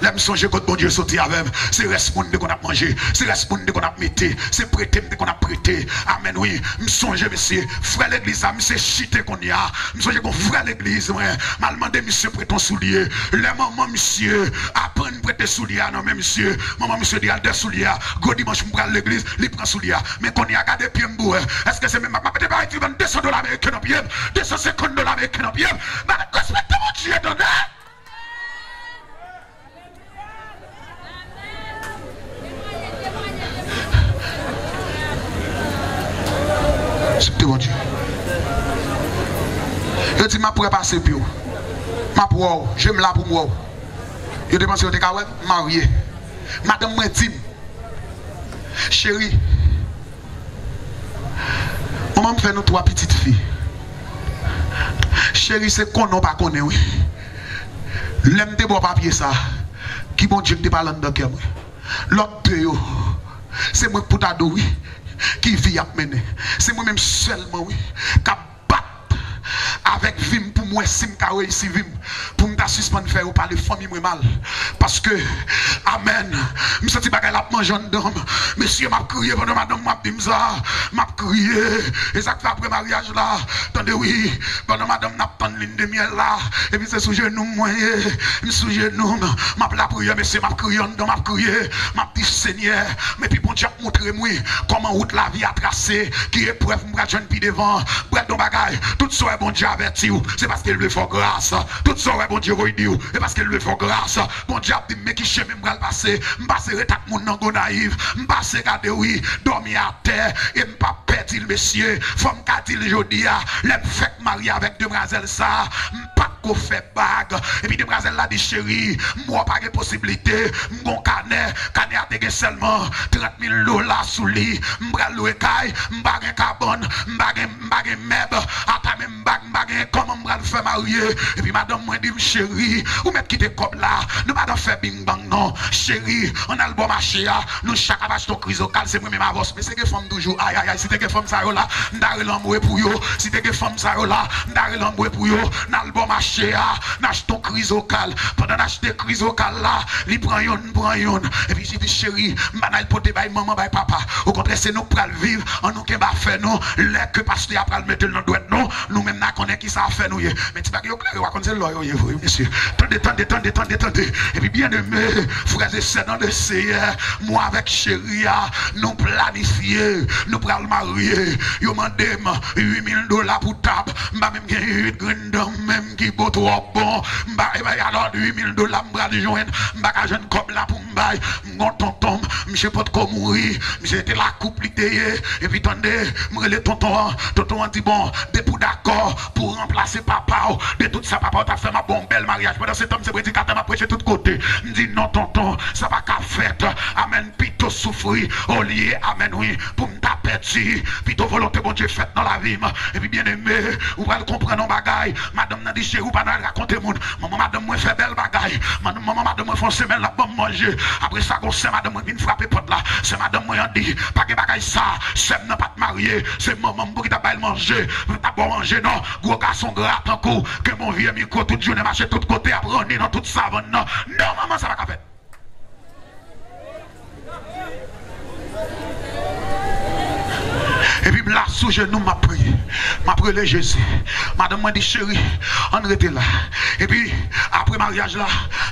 Là, je songe que bon Dieu sorti avec moi. C'est responsable qu'on a mangé. C'est responsable qu'on a mis. C'est prêté qu'on a prêté. Amen, oui. Je songe, monsieur. Frère l'église, monsieur chité qu'on y a. Je songe qu'on frère l'église. M'a demandé, monsieur, prête ton soulier. Le maman, monsieur, apprend à prêter soulier. Non, mais monsieur, maman, monsieur, dit à deux souliers. Gros dimanche, je prends l'église, il prend soulier. Mais qu'on y a gardé pied m'boué. Est-ce que c'est même ma pété par écrivain $200 américains dans pied? $250 américains dans pied? Mais respectez mon Dieu, donné. C'est bon Dieu. Je dis, je pourrais passer pour vous. Je me là pour moi. Je demande si vous êtes marié. Madame moi dit, chérie, maman me fait nous 3 petites filles. Chérie, c'est qu'on n'a pas connu, oui. L'aime de bon papier ça. Qui bon Dieu qui parle dans le cœur. L'autre deux, c'est moi pour t'adorer, oui. Qui vit à mener. C'est moi-même seulement, oui, qui bat avec Vim pour moi, si je réussi Vim, pour me suspendre faire par les familles mal. Parce que, Amen, je me sens que je suis mangé d'homme. Monsieur m'a crié pendant madame m'a dit ça, m'a crié. Et ça fait après mariage là. Attendez, oui, pendant madame n'a pas de ligne de miel là. Et puis c'est sous genou, moi, sous genou, m'a la prière, monsieur m'a crié, m'a crié, m'a dit Seigneur, mais puis bon Dieu montre-moi comment route la vie a tracé, qui est preuve, m'bra jeune puis devant, bref, ton bagaille, tout ça est bon Dieu averti, c'est parce qu'il lui fait grâce, tout ça est bon Dieu dit, c'est parce qu'il lui fait grâce, bon Dieu a dit, mais qui chemin m'bra passer, m'passer rétat mon nango naïf, m'passer garder oui, dormir à terre, et m'pas perdre le monsieur, femme qu'a dit le jodi a, l'aime fait marier avec demoiselle ça, m'pas qu'on fait bague. Et puis demoiselle là dit chérie, moi pas de possibilité, mon canet a été seulement 30 000 $ sous lit, m'bral loué caille, m'bagé carbone, m'bagé meb, attends même m'bagé comment m'bral faire marier. Et puis madame moi dit chérie, ou mettre quitter comme là, nous pas faire bing bang non, chérie, on a le bon marché, nous chaque avance ton crisocal, c'est moi même avance, mais c'est que femme toujours, aïe aïe aïe, si t'es que femme ça là, n'arrive l'amour pour yo, si t'es que femme ça là, n'arrive l'amour pour yo, n'a le bon marché, n'achète ton crisocal, pendant d'acheter crisocal là, li prend yon, et puis j'ai dit chérie, m'banal pote bay maman bay papa, au contraire c'est nous pral vivre, en nous qui va faire nous, les que pasteur après le mettre dans doit non, nous même n'a connaît qui ça fait nous, mais tu pas que yo clair, wa connaît l'oyo, monsieur, tendez, et puis bien aimé, frères et sœurs dans le Seigneur, moi avec chérie, nous planifier, nous pral marier, yo mandem 8 000 $ pour table, m'a même gagné 8 grindom, même qui beau trop bon, m'a alors 8 000 $, m'bral joindre, m'a ka jeune comme là pour m'bail, mon tonton, m'sais pas de quoi mourir, j'étais la couple idée, et puis attendez, m'rele tonton dit bon, des pour d'accord pour remplacer papa, de tout ça papa t'a fait ma bon belle mariage, pendant cet homme c'est prédicateur m'a prêché de tous côtés, m'dit non tonton, ça va qu'à faire, amen, plutôt souffrir, au lieu, amen oui, pour m'ta perdu, plutôt volonté bon Dieu faite dans la vie, et puis bien aimé, vous allez comprendre nos bagailles, madame n'a dit chez vous, pas raconter mon, maman madame moi fait belle bagaille, maman madame moi font semaine là pour manger, après ça c'est madame moi vient frapper porte là, c'est madame moi dit, pas que bagaille ça, c'est n'a pas de marié, c'est maman qui t'a pas manger, t'as pas manger non, gros garçon gras tant que mon vieux micro toute journée marcher tout côté à prendre dans toute savane non, non maman ça va pas faire. Et puis là, sous genou, m'a prié Jésus. Madame m'a dit chérie, on était là. Et puis, après mariage là,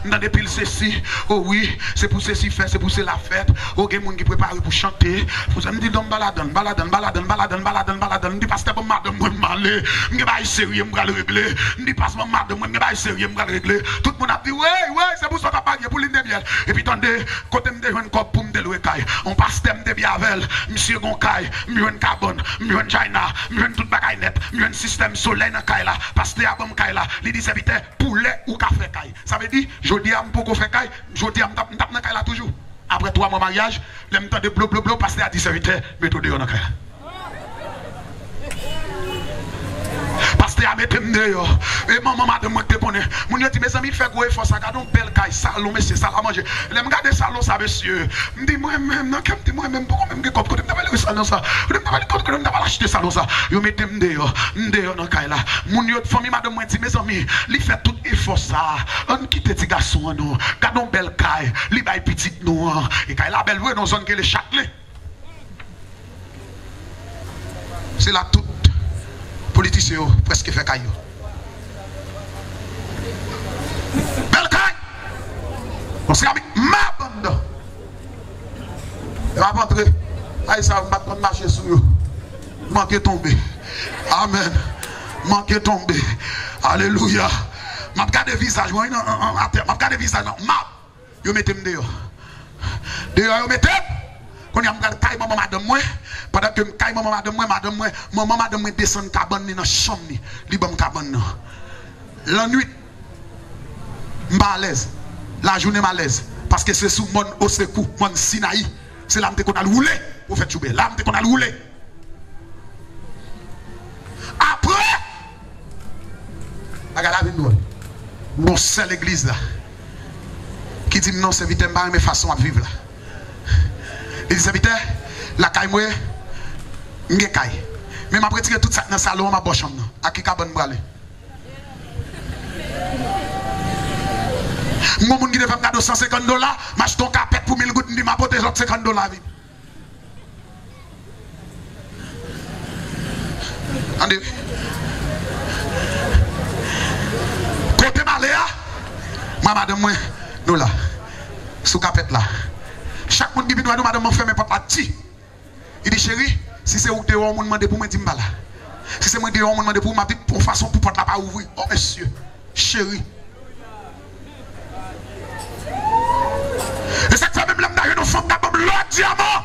dans des piles ceci, oh oui, c'est pour ceci faire, c'est pour cela la fête. Oh, il y a des gens qui préparent pour chanter. Vous me dites, baladon. Je dis, pasteur, madame, moi, m'aller. Je vais sérieux, je vais régler. Je dis, pasteur, madame, je vais sérieux, je vais régler. Tout le monde a dit, ouais, c'est pour ça que tu as parlé, pour l'île de miel. Et puis, attendez, quand je me dis, pour me délouer, on passe thème de biavel, monsieur Goncaille, monsieur Carbone, monsieur China, monsieur tout bagaille net, monsieur système soleil dans Kaila, pasteur Abam Kaila, il dit, c'est poulet ou café Kaila. Ça veut dire, je dis, je peux faire Kaila, je dis, je tape dans Kaila toujours. Après 3 mois de mariage, le temps de blou, pasteur a dit, c'est mettez dans Kaila. Pasteur a mis dehors. Et maman m'a demandé de bonnet. Mon dit mes amis fait gros effort ça garde une belle caille salon monsieur ça à manger. Les me garder salon ça monsieur. Me dit moi même non comme moi même pourquoi même comme côté me le salon ça. Je me parle côté me pas acheter salon ça. Yo mettez dehors dans caille là. Mon autre famille m'a demandé mes amis, li fait tout effort ça. On quitte petit garçon non. Garde une belle caille, li bail petite nous et caille la belle dans une zone que le Châtelet. C'est là tout politiciens presque fait caillou. Belle caille. On s'est mis ma bande. Et va rentrer. Aïe ça va pas marcher sur eux. Manquer tomber. Amen. Manquer tomber. Alléluia. M'a regardé visage moi en terre. M'a regardé visage non. Ma. Yo mettez dehors. Dehors yo mettez. Quand il y a un caille maman madame moi pendant que caille maman madame descend cabane dans chambre li bam cabane la nuit m'pa à l'aise la journée malaise parce que c'est sous mon Osekou mon Sinaï c'est là qu'on a roulé pour faire choubé là qu'on a roulé après regarde la vie nous mon seule église là qui dit non c'est vite mes façon à vivre là. Il dit, serviteur, la caille moi, m'ge caille. Mais m'a retiré tout ça dans le salon, ma bonne chambre. À qui cabane brale. Mon monde qui devait me garder $150, m'achète ton carpet pour 1000 gouttes, m'a porté les autres $50. Attendez. Côté Maléa, madame moi, nous là, sous carpet là. Chaque monde qui vient nous madame m'a fait mes papa ti. Il dit chérie, si c'est où tu es on m'a demandé pour me dire là. Si c'est moi qui on m'a demandé pour ma vie pour façon pour porte là pas ouvrir. Oh monsieur, chérie. Et ça fait même là une femme d'abord l'autre diamant.